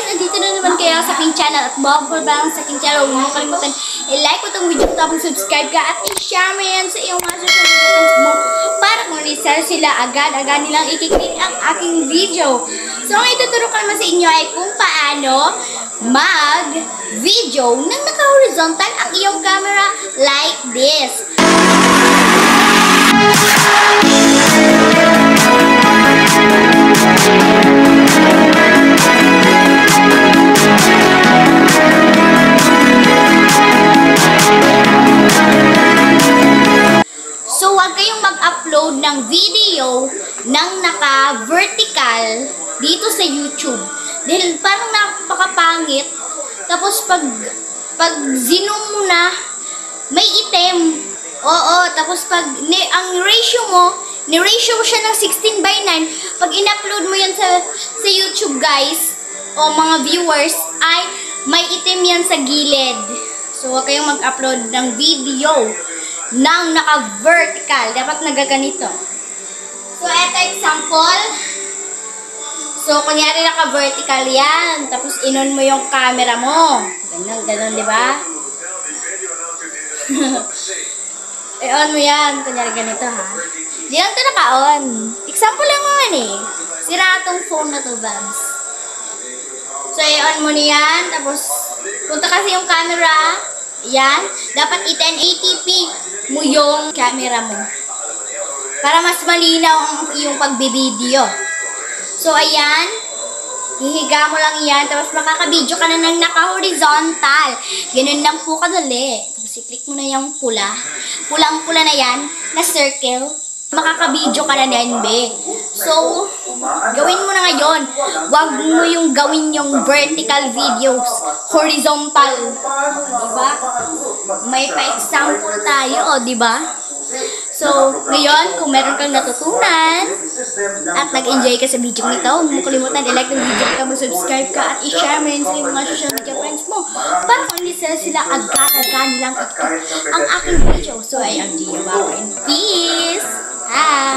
guys, andito na naman kayo sa aking channel at bago pa lang sa aking channel, huwag mo kalimutan i-like mo itong video ko tapos subscribe ka at i-share mo yan sa iyong mga social media friends mo para kung lisar sila agad-agad nilang ikiklik ang aking video. So, ang ituturo ko naman sa inyo ay kung paano mag-video nang naka-horizontal ang iyong camera like this. So, huwag kayong mag-upload ng video ng naka-vertical dito sa YouTube. Dahil parang napakapangit. Tapos, pag zoom mo na, may item. Oo, tapos ang ratio mo, ni-ratio mo siya ng 16:9. Pag in-upload mo yan sa YouTube, guys, o mga viewers, ay may item yan sa gilid. So, huwag kayong mag-upload ng video ng naka-vertical. Dapat nagaganito. So, eto example. So, kunyari naka-vertical yan. Tapos, in-on mo yung camera mo. Ganun, di ba? I-on mo yan. Kunyari ganito, ha? Di lang ito naka-on. Example lang naman eh. Sira itong phone na to, Babs. So, i-on mo niyan. Tapos, punta kasi yung camera. Yan. Dapat i-1080p mo yung camera mo. Para mas malinaw ang iyong pagbibideo. So, ayan. Hihiga mo lang yan. Tapos, makakabidyo ka na ng naka-horizontal. Ganun lang po kadali. Tapos, i-click mo na yung pula. Pulang-pula na yan, na circle. Makakabidyo ka na yan, be. So, gawin mo na ngayon. Huwag mo yung gawin yung vertical videos. Horizontal. Diba? May pa-example tayo, diba? So, ngayon, kung meron kang natutunan at nag-enjoy ka sa video nito, huwag mo kalimutan i-like ng video ka, mag-subscribe ka at i-share mo yun sa mga social media friends mo para kung hindi sila agad-agad nilang ikot ang aking video. So, I am Gia Bauer and peace! Hi!